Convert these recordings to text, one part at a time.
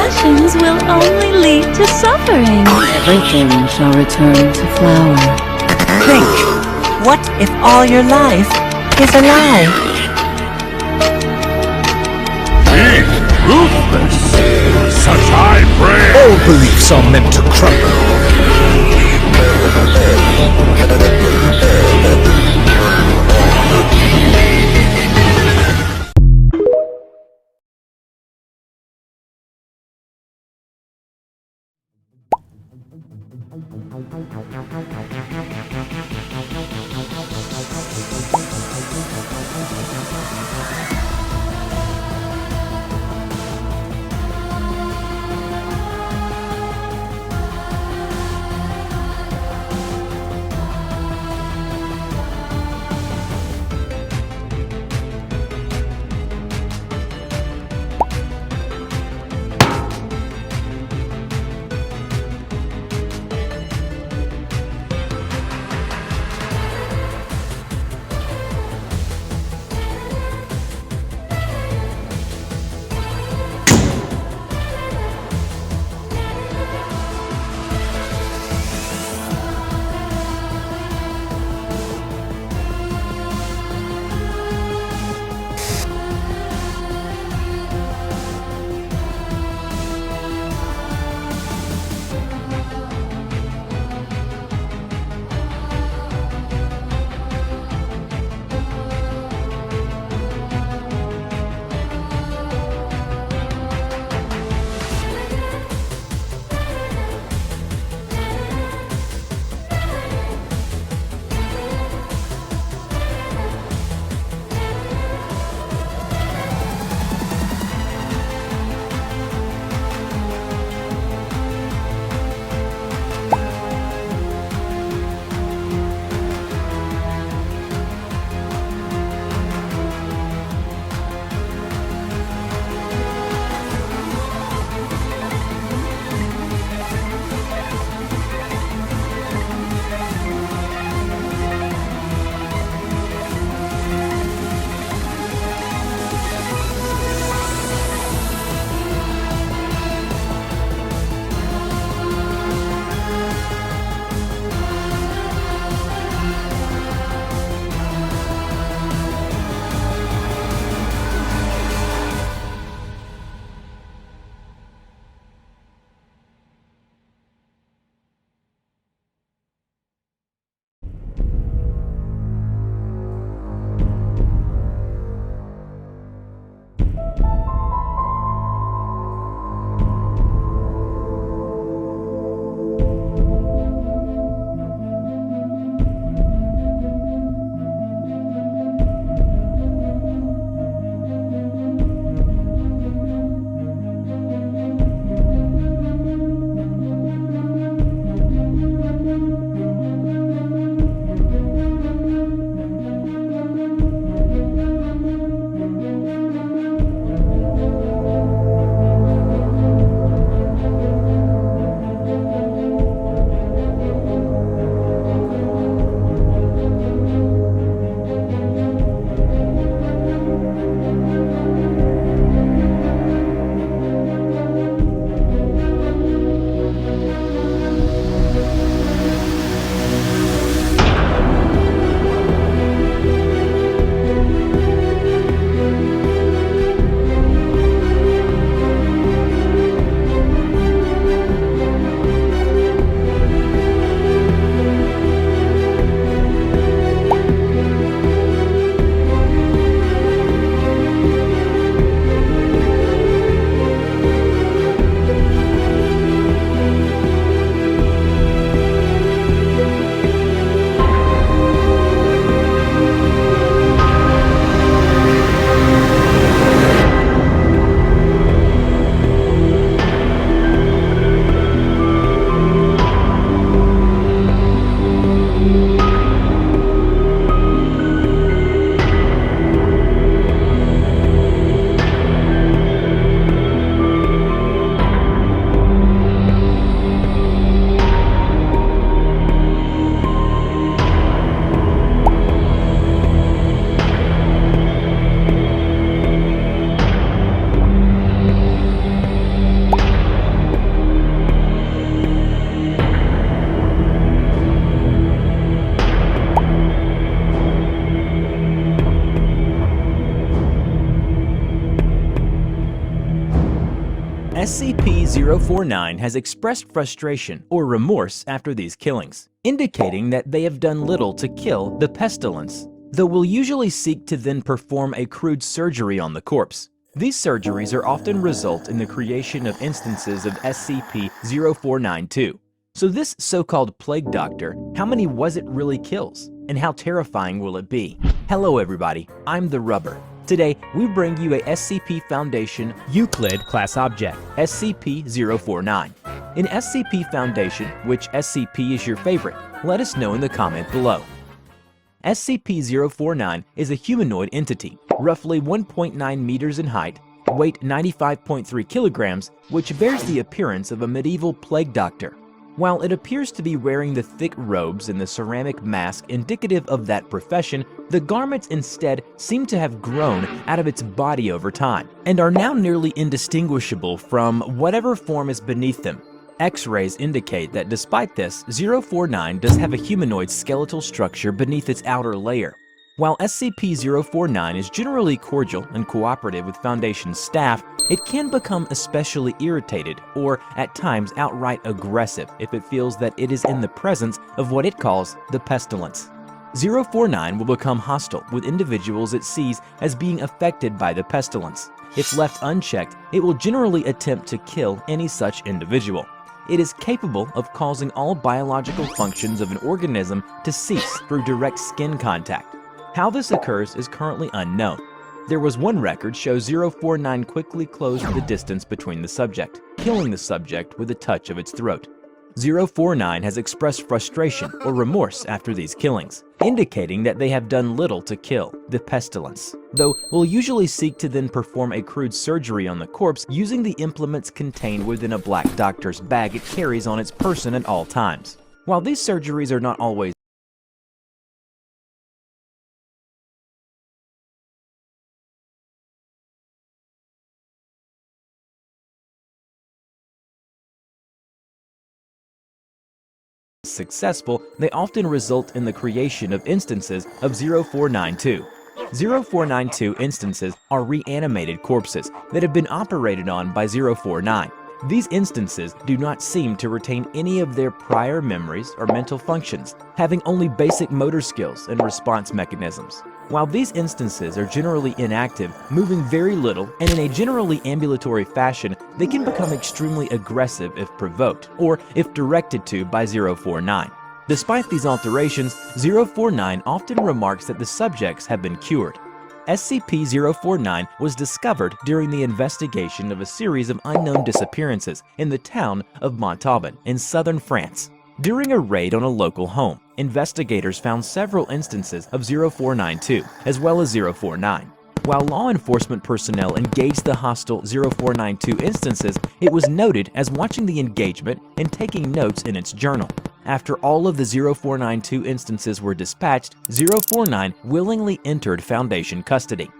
possessions will only lead to suffering. Everything shall return to flower. Think, what if all your life is a lie? Be ruthless! Such high praise! All beliefs are meant to crumble. SCP-049 has expressed frustration or remorse after these killings, indicating that they have done little to kill the pestilence, though will usually seek to then perform a crude surgery on the corpse. These surgeries are often result in the creation of instances of SCP-0492. So this so-called plague doctor, how many was it really kills? And how terrifying will it be? Hello everybody, I'm the Rubber. Today, we bring you a SCP Foundation Euclid class object, SCP-049. In SCP Foundation, which SCP is your favorite? Let us know in the comment below. SCP-049 is a humanoid entity, roughly 1.9 meters in height, weight 95.3 kilograms, which bears the appearance of a medieval plague doctor. While it appears to be wearing the thick robes and the ceramic mask indicative of that profession, the garments instead seem to have grown out of its body over time, and are now nearly indistinguishable from whatever form is beneath them. X-rays indicate that despite this, 049 does have a humanoid skeletal structure beneath its outer layer. While SCP-049 is generally cordial and cooperative with Foundation staff, it can become especially irritated or, at times, outright aggressive if it feels that it is in the presence of what it calls the pestilence. 049 will become hostile with individuals it sees as being affected by the pestilence. If left unchecked, it will generally attempt to kill any such individual. It is capable of causing all biological functions of an organism to cease through direct skin contact. How this occurs is currently unknown. There was one record show 049 quickly closed the distance between the subject, killing the subject with a touch of its throat. 049 has expressed frustration or remorse after these killings, indicating that they have done little to kill the pestilence, though will usually seek to then perform a crude surgery on the corpse using the implements contained within a black doctor's bag it carries on its person at all times. While these surgeries are not always successful, they often result in the creation of instances of 0492. 0492 instances are reanimated corpses that have been operated on by 049. These instances do not seem to retain any of their prior memories or mental functions, having only basic motor skills and response mechanisms. While these instances are generally inactive, moving very little, and in a generally ambulatory fashion, they can become extremely aggressive if provoked, or if directed to by 049. Despite these alterations, 049 often remarks that the subjects have been cured. SCP-049 was discovered during the investigation of a series of unknown disappearances in the town of Montauban in southern France. During a raid on a local home, investigators found several instances of 0492 as well as 049. While law enforcement personnel engaged the hostile 0492 instances, it was noted as watching the engagement and taking notes in its journal. After all of the 0492 instances were dispatched, 049 willingly entered Foundation custody.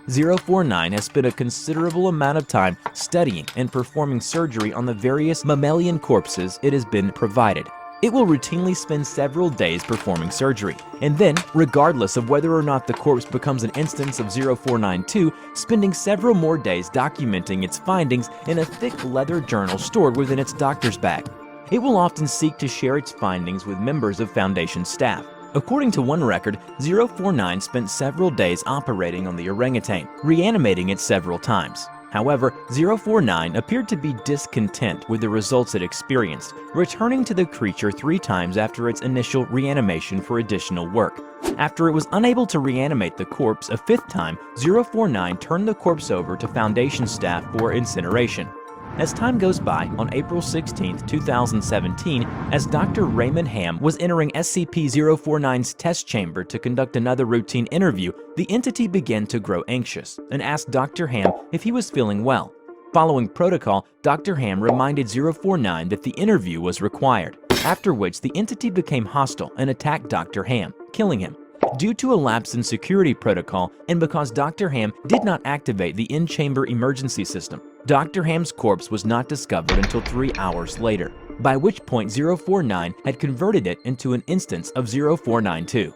049 has spent a considerable amount of time studying and performing surgery on the various mammalian corpses it has been provided. It will routinely spend several days performing surgery, and then, regardless of whether or not the corpse becomes an instance of 0492, spending several more days documenting its findings in a thick leather journal stored within its doctor's bag. It will often seek to share its findings with members of Foundation staff. According to one record, 049 spent several days operating on the orangutan, reanimating it several times. However, 049 appeared to be discontent with the results it experienced, returning to the creature 3 times after its initial reanimation for additional work. After it was unable to reanimate the corpse a 5th time, 049 turned the corpse over to Foundation staff for incineration. As time goes by, on April 16, 2017, as Dr. Raymond Ham was entering SCP-049's test chamber to conduct another routine interview, the entity began to grow anxious and asked Dr. Ham if he was feeling well. Following protocol, Dr. Ham reminded 049 that the interview was required, after which the entity became hostile and attacked Dr. Ham, killing him. Due to a lapse in security protocol and because Dr. Ham did not activate the in-chamber emergency system, Dr. Ham's corpse was not discovered until 3 hours later, by which point 049 had converted it into an instance of 0492.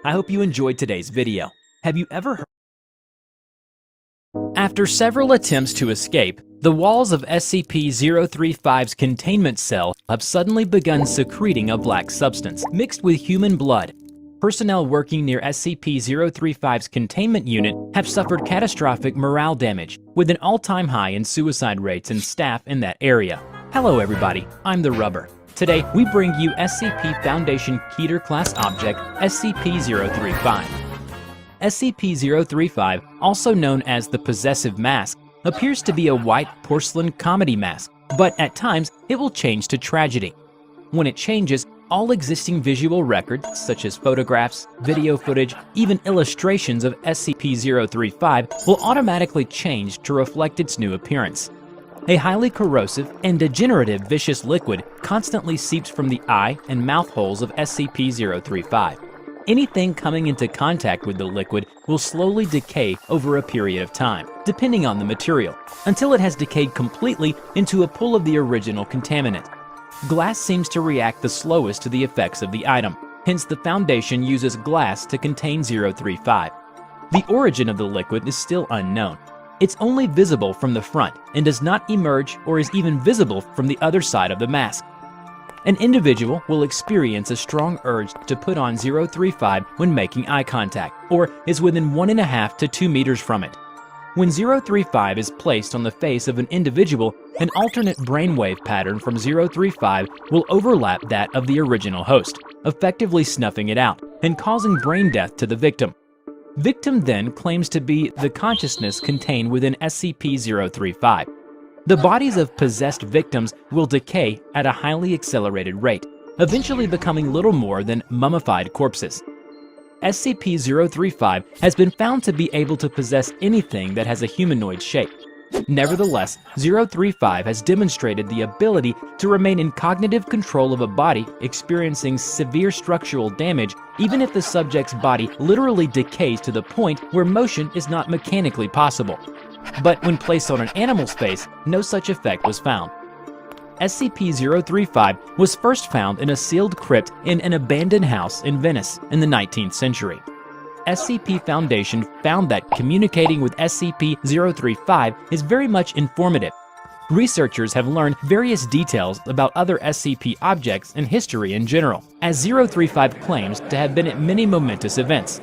I hope you enjoyed today's video. Have you ever heard? After several attempts to escape, The walls of SCP-035's containment cell have suddenly begun secreting a black substance mixed with human blood. Personnel working near SCP-035's containment unit have suffered catastrophic morale damage, with an all-time high in suicide rates in staff in that area. Hello everybody, I'm the Rubber. Today, we bring you SCP Foundation Keter Class Object SCP-035. SCP-035, also known as the Possessive Mask, appears to be a white porcelain comedy mask, but at times it will change to tragedy. When it changes, all existing visual records, such as photographs, video footage, even illustrations of SCP-035, will automatically change to reflect its new appearance. A highly corrosive and degenerative viscous liquid constantly seeps from the eye and mouth holes of SCP-035. Anything coming into contact with the liquid will slowly decay over a period of time, depending on the material, until it has decayed completely into a pool of the original contaminant. Glass seems to react the slowest to the effects of the item, hence the Foundation uses glass to contain 035. The origin of the liquid is still unknown. It's only visible from the front and does not emerge or is even visible from the other side of the mask. An individual will experience a strong urge to put on 035 when making eye contact, or is within 1.5 to 2 meters from it. When 035 is placed on the face of an individual, an alternate brainwave pattern from 035 will overlap that of the original host, effectively snuffing it out and causing brain death to the victim. Victim then claims to be the consciousness contained within SCP-035. The bodies of possessed victims will decay at a highly accelerated rate, eventually becoming little more than mummified corpses. SCP-035 has been found to be able to possess anything that has a humanoid shape. Nevertheless, 035 has demonstrated the ability to remain in cognitive control of a body experiencing severe structural damage, even if the subject's body literally decays to the point where motion is not mechanically possible. But when placed on an animal's face, no such effect was found. SCP-035 was first found in a sealed crypt in an abandoned house in Venice in the 19th century. SCP Foundation found that communicating with SCP-035 is very much informative. Researchers have learned various details about other SCP objects and history in general, as 035 claims to have been at many momentous events.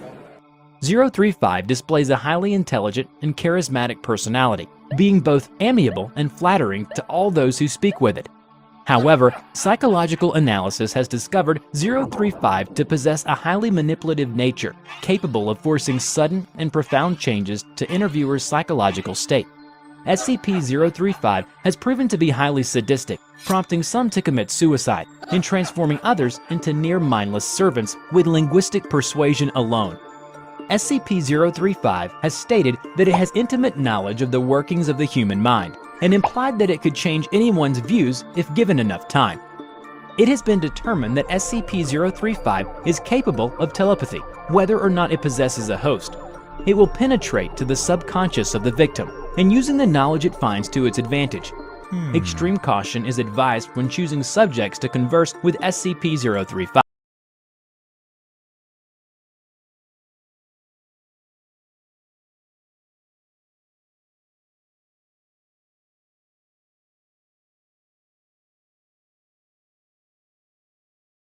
035 displays a highly intelligent and charismatic personality, being both amiable and flattering to all those who speak with it. However, psychological analysis has discovered 035 to possess a highly manipulative nature, capable of forcing sudden and profound changes to interviewers' psychological state. SCP-035 has proven to be highly sadistic, prompting some to commit suicide, and transforming others into near-mindless servants with linguistic persuasion alone. SCP-035 has stated that it has intimate knowledge of the workings of the human mind, and implied that it could change anyone's views if given enough time. It has been determined that SCP-035 is capable of telepathy, whether or not it possesses a host. It will penetrate to the subconscious of the victim, and using the knowledge it finds to its advantage. Extreme caution is advised when choosing subjects to converse with SCP-035.